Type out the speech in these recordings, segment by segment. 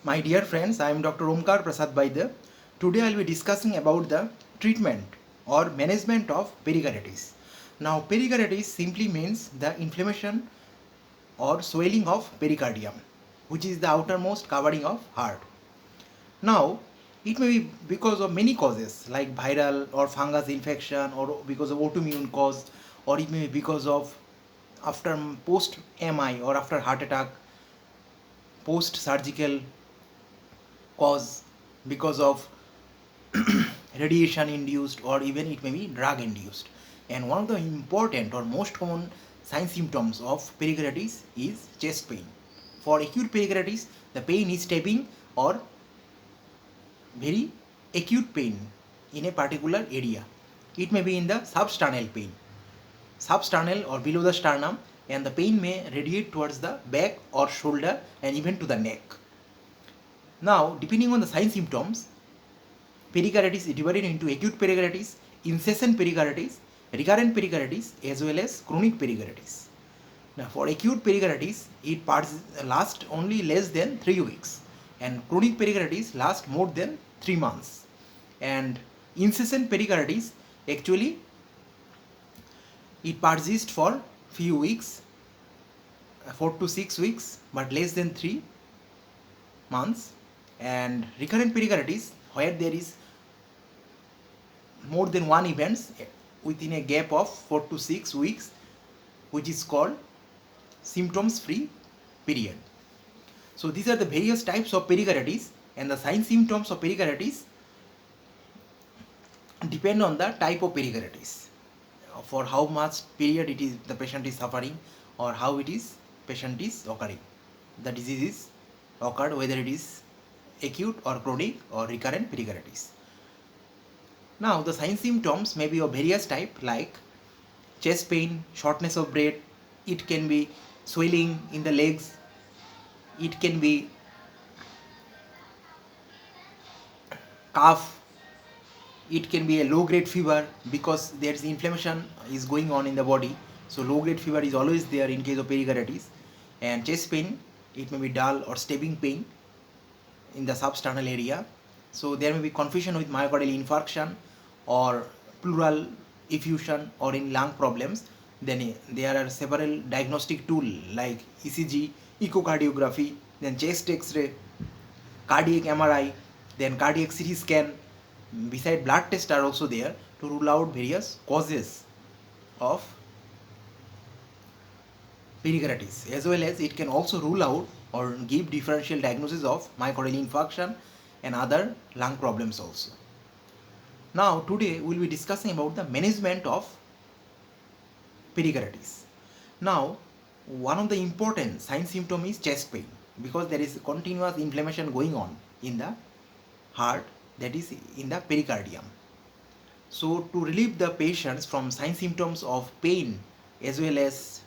My dear friends, I am Dr. Omkar Prasad Baidya. Today I will be discussing about the treatment or management of pericarditis. Now, pericarditis simply means the inflammation or swelling of pericardium, which is the outermost covering of heart. Now, it may be because of many causes like viral or fungus infection or because of autoimmune cause, or it may be because of after post MI or after heart attack, post surgical cause because of radiation induced, or even it may be drug induced. And one of the important or most common sign symptoms of pericarditis is chest pain. For acute pericarditis, the pain is stabbing or very acute pain in a particular area. It may be in the substernal pain, substernal or below the sternum, and the pain may radiate towards the back or shoulder and even to the neck. Now, depending on the sign symptoms, pericarditis is divided into acute pericarditis, incessant pericarditis, recurrent pericarditis, as well as chronic pericarditis. Now, for acute pericarditis, it lasts only less than 3 weeks, and chronic pericarditis lasts more than 3 months. And incessant pericarditis actually it persists for few weeks, 4 to 6 weeks, but less than 3 months. And recurrent pericarditis, where there is more than one events within a gap of 4 to 6 weeks, which is called symptoms free period. So these are the various types of pericarditis, and the sign symptoms of pericarditis depend on the type of pericarditis, for how much period it is the patient is suffering, or how it is patient is occurring, the disease is occurred, whether it is acute or chronic or recurrent pericarditis. Now, the sign symptoms may be of various type like chest pain, shortness of breath, it can be swelling in the legs, it can be cough, it can be a low grade fever because there is inflammation is going on in the body. So low grade fever is always there in case of pericarditis. And chest pain, it may be dull or stabbing pain in the substernal area. So there may be confusion with myocardial infarction or pleural effusion or in lung problems. Then there are several diagnostic tools like ECG, echocardiography, then chest X-ray, cardiac MRI, then cardiac CT scan. Beside blood tests are also there to rule out various causes of pericarditis, as well as it can also rule out or give differential diagnosis of myocardial infarction and other lung problems also. Now today we will be discussing about the management of pericarditis. Now, one of the important sign symptom is chest pain, because there is continuous inflammation going on in the heart, that is in the pericardium. So to relieve the patients from sign symptoms of pain as well as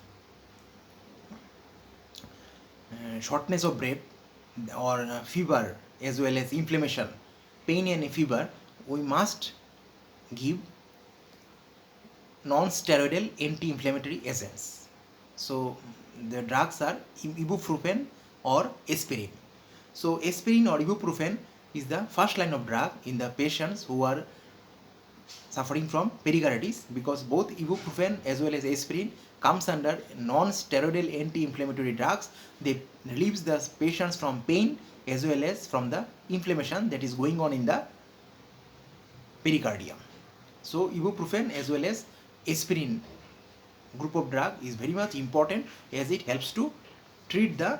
shortness of breath or fever as well as inflammation, pain and fever, we must give non-steroidal anti-inflammatory agents. So the drugs are ibuprofen or aspirin. So aspirin or ibuprofen is the first line of drug in the patients who are suffering from pericarditis, because both ibuprofen as well as aspirin comes under non-steroidal anti-inflammatory drugs. They relieves the patients from pain as well as from the inflammation that is going on in the pericardium. So ibuprofen as well as aspirin group of drug is very much important, as it helps to treat the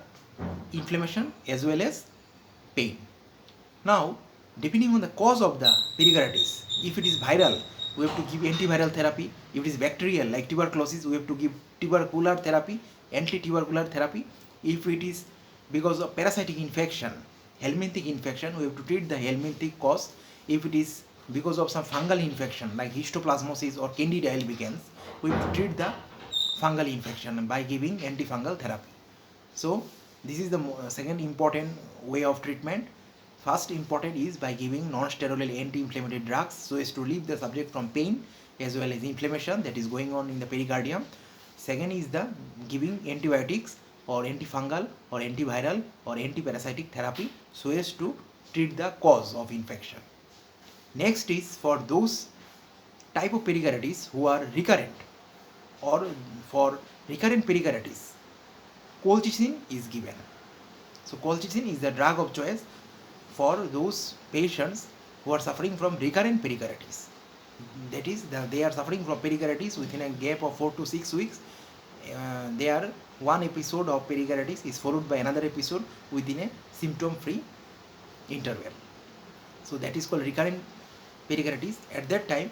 inflammation as well as pain. Now, depending on the cause of the pericarditis, if it is viral, we have to give antiviral therapy. If it is bacterial like tuberculosis, we have to give tubercular therapy, anti-tubercular therapy. If it is because of parasitic infection, helminthic infection, we have to treat the helminthic cause. If it is because of some fungal infection like histoplasmosis or candida albicans, we have to treat the fungal infection by giving antifungal therapy. So this is the second important way of treatment. First important is by giving non-steroidal anti-inflammatory drugs so as to relieve the subject from pain as well as inflammation that is going on in the pericardium. Second is the giving antibiotics or antifungal or antiviral or antiparasitic therapy so as to treat the cause of infection. Next is for those type of pericarditis who are recurrent, or for recurrent pericarditis, colchicine is given. So colchicine is the drug of choice for those patients who are suffering from recurrent pericarditis. That is, they are suffering from pericarditis within a gap of 4 to 6 weeks. Their one episode of pericarditis is followed by another episode within a symptom-free interval. So that is called recurrent pericarditis. At that time,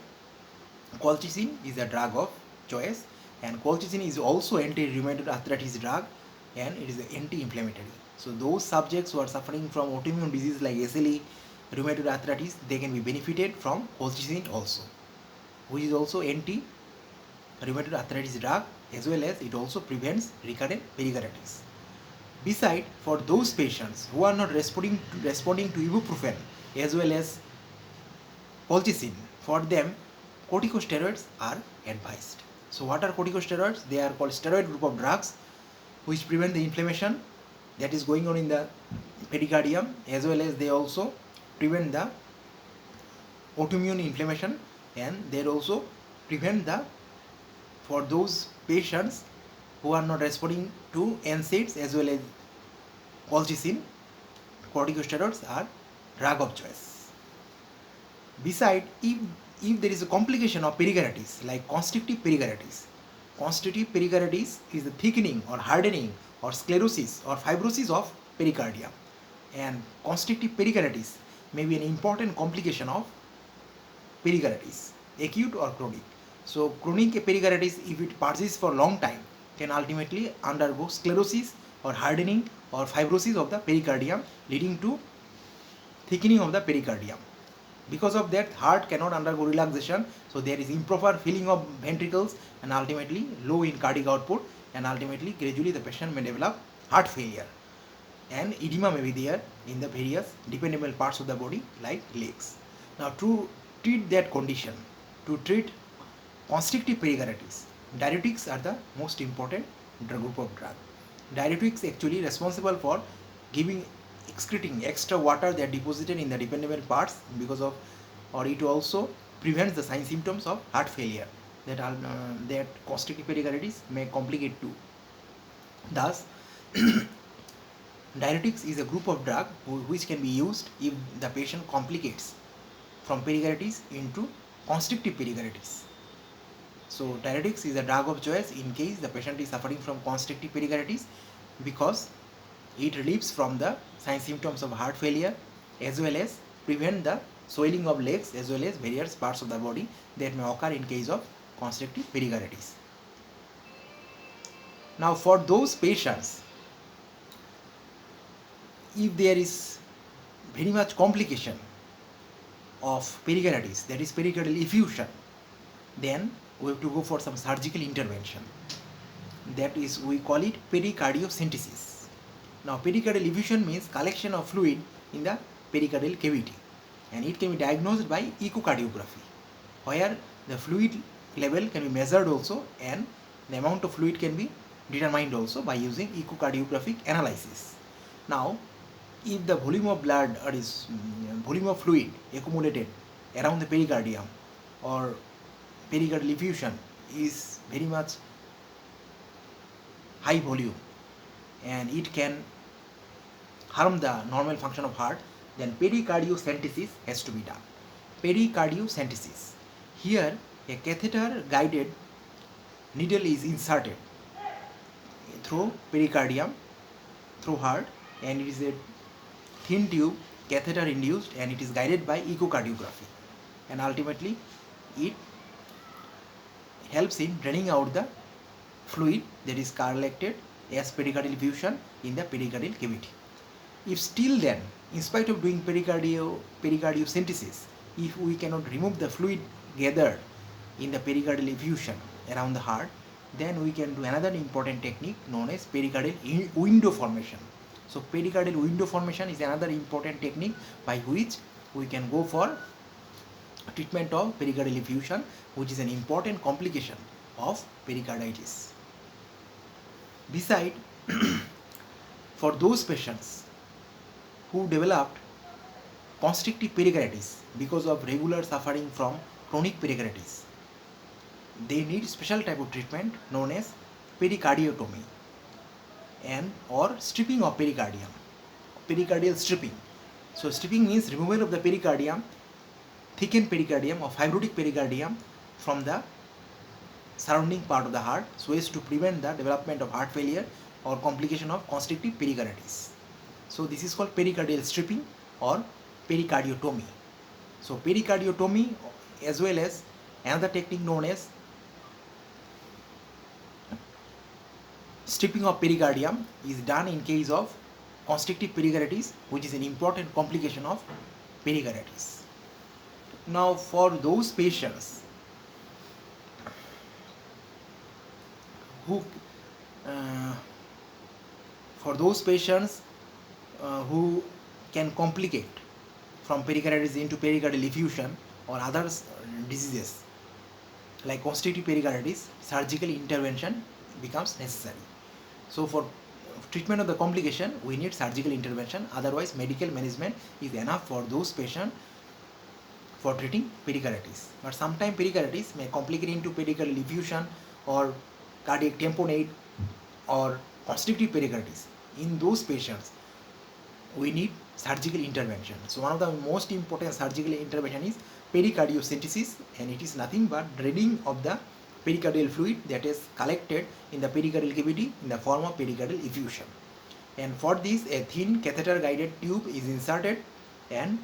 colchicine is a drug of choice, and colchicine is also anti-rheumatoid arthritis drug, and it is anti-inflammatory. So those subjects who are suffering from autoimmune disease like SLE, rheumatoid arthritis, they can be benefited from colchicine also, which is also anti-rheumatoid arthritis drug, as well as it also prevents recurrent pericarditis. Beside, for those patients who are not responding to ibuprofen as well as colchicine, for them corticosteroids are advised. So what are corticosteroids? They are called steroid group of drugs which prevent the inflammation that is going on in the pericardium, as well as they also prevent the autoimmune inflammation, and they also prevent the, for those patients who are not responding to NSAIDs as well as colchicine, corticosteroids are drug of choice. Beside, if there is a complication of pericarditis like constrictive pericarditis is the thickening or hardening or sclerosis or fibrosis of pericardium, and constrictive pericarditis may be an important complication of pericarditis, acute or chronic. So chronic pericarditis, if it persists for a long time, can ultimately undergo sclerosis or hardening or fibrosis of the pericardium, leading to thickening of the pericardium. Because of that, heart cannot undergo relaxation, so there is improper filling of ventricles and ultimately low in cardiac output, and ultimately gradually the patient may develop heart failure, and edema may be there in the various dependable parts of the body like legs. Now to treat that condition, to treat constrictive pericarditis, diuretics are the most important group of drug. Diuretics actually responsible for excreting extra water that deposited in the dependable parts because of, or it also prevents the sign symptoms of heart failure that constrictive pericarditis may complicate too. Thus, diuretics is a group of drug which can be used if the patient complicates from pericarditis into constrictive pericarditis. So diuretics is a drug of choice in case the patient is suffering from constrictive pericarditis, because it relieves from the sign symptoms of heart failure, as well as prevent the swelling of legs as well as various parts of the body that may occur in case of constrictive pericarditis. Now for those patients, if there is very much complication of pericarditis, that is pericardial effusion, then we have to go for some surgical intervention. That is, we call it pericardiocentesis. Now pericardial effusion means collection of fluid in the pericardial cavity, and it can be diagnosed by echocardiography, where the fluid level can be measured also, and the amount of fluid can be determined also by using echocardiographic analysis. Now if the volume of blood or is volume of fluid accumulated around the pericardium or pericardial effusion is very much high volume and it can harm the normal function of heart, then pericardiocentesis has to be done. Pericardiocentesis. Here a catheter guided needle is inserted through pericardium, through heart, and it is a thin tube, catheter induced, and it is guided by echocardiography, and ultimately it helps in draining out the fluid that is collected as pericardial effusion in the pericardial cavity. If still then, in spite of doing pericardiocentesis, if we cannot remove the fluid gathered in the pericardial effusion around the heart, then we can do another important technique known as pericardial window formation. So pericardial window formation is another important technique by which we can go for treatment of pericardial effusion, which is an important complication of pericarditis. Beside, For those patients who developed constrictive pericarditis because of regular suffering from chronic pericarditis, they need special type of treatment known as pericardiotomy and or stripping of pericardium, pericardial stripping. So stripping means removal of the pericardium, thickened pericardium or fibrotic pericardium from the surrounding part of the heart, so as to prevent the development of heart failure or complication of constrictive pericarditis. So this is called pericardial stripping or pericardiotomy. So pericardiotomy, as well as another technique known as stripping of pericardium, is done in case of constrictive pericarditis, which is an important complication of pericarditis. Now for those patients who uh, who can complicate from pericarditis into pericardial effusion or other diseases like constrictive pericarditis, surgical intervention becomes necessary. So for treatment of the complication, we need surgical intervention. Otherwise, medical management is enough for those patients for treating pericarditis. But sometimes pericarditis may complicate into pericardial effusion or cardiac tamponade or constrictive pericarditis. In those patients, we need surgical intervention. So one of the most important surgical intervention is pericardiocentesis, and it is nothing but draining of the pericardial fluid that is collected in the pericardial cavity in the form of pericardial effusion. And for this, a thin catheter guided tube is inserted and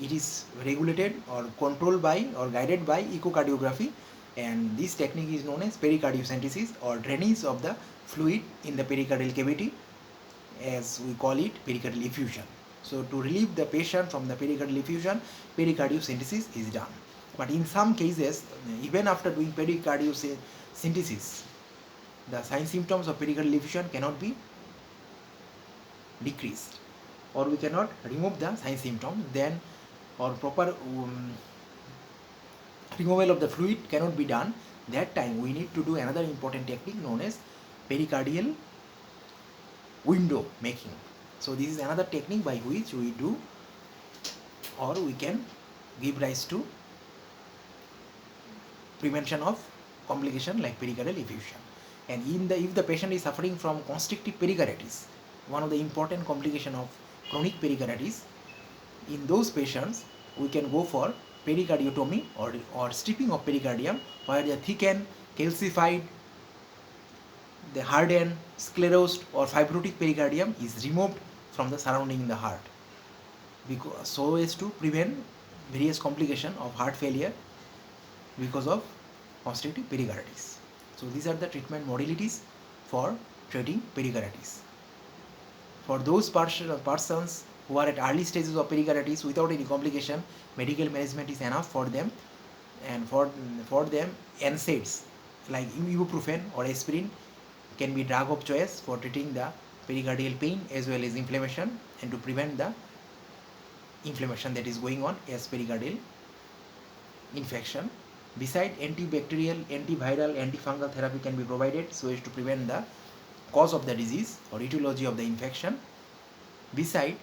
it is regulated or controlled by or guided by echocardiography, and this technique is known as pericardiocentesis or drainage of the fluid in the pericardial cavity, as we call it pericardial effusion. So to relieve the patient from the pericardial effusion, pericardiocentesis is done. But in some cases, even after doing pericardiocentesis, the sign symptoms of pericardial effusion cannot be decreased, or we cannot remove the sign symptom, then or proper removal of the fluid cannot be done. That time we need to do another important technique known as pericardial window making. So this is another technique by which we do or we can give rise to prevention of complication like pericardial effusion. And if the patient is suffering from constrictive pericarditis, one of the important complication of chronic pericarditis, in those patients we can go for pericardiotomy or stripping of pericardium, where the thickened, calcified, the hardened, sclerosed or fibrotic pericardium is removed from the surrounding the heart, because so as to prevent various complications of heart failure because of constrictive pericarditis. So these are the treatment modalities for treating pericarditis. For those persons who are at early stages of pericarditis without any complication, medical management is enough for them, and for them NSAIDs like ibuprofen or aspirin can be drug of choice for treating the pericardial pain as well as inflammation, and to prevent the inflammation that is going on as pericardial infection. Beside, antibacterial, antiviral, antifungal therapy can be provided so as to prevent the cause of the disease or etiology of the infection. Beside,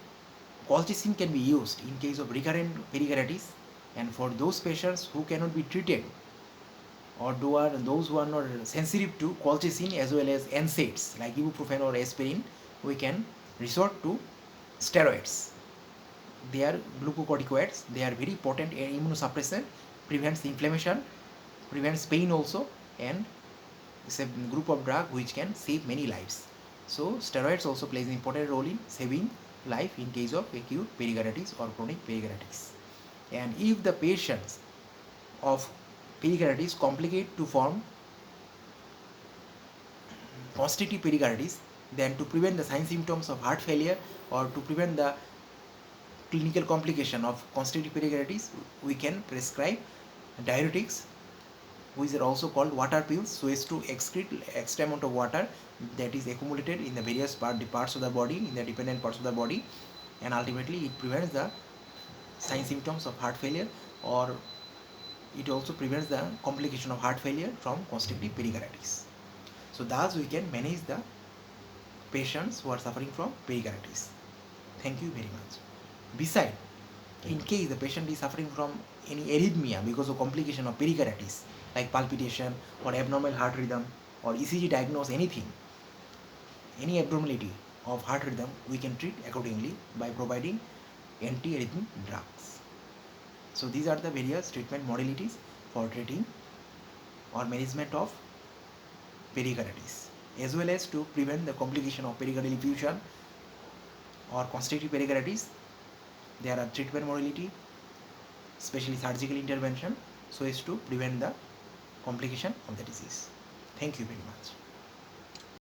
colchicine can be used in case of recurrent pericarditis, and for those patients who cannot be treated or those who are not sensitive to colchicine as well as NSAIDs like ibuprofen or aspirin, we can resort to steroids. They are glucocorticoids. They are very potent immunosuppressant, prevents inflammation, prevents pain also, and it's a group of drug which can save many lives. So steroids also plays an important role in saving life in case of acute pericarditis or chronic pericarditis. And if the patients of pericarditis complicate to form constrictive pericarditis, then to prevent the sign symptoms of heart failure or to prevent the clinical complication of constrictive pericarditis, we can prescribe diuretics, which are also called water pills, so as to excrete extra amount of water that is accumulated in the various parts of the body, in the dependent parts of the body, and ultimately it prevents the sign symptoms of heart failure, or it also prevents the complication of heart failure from constrictive pericarditis. So thus we can manage the patients who are suffering from pericarditis. Thank you very much. Beside, in case the patient is suffering from any arrhythmia because of complication of pericarditis, like palpitation or abnormal heart rhythm or ECG diagnose anything, any abnormality of heart rhythm, we can treat accordingly by providing anti-arrhythmic drugs. So these are the various treatment modalities for treating or management of pericarditis, as well as to prevent the complication of pericardial effusion or constrictive pericarditis. There are treatment modality, especially surgical intervention, so as to prevent the complication of the disease. Thank you very much.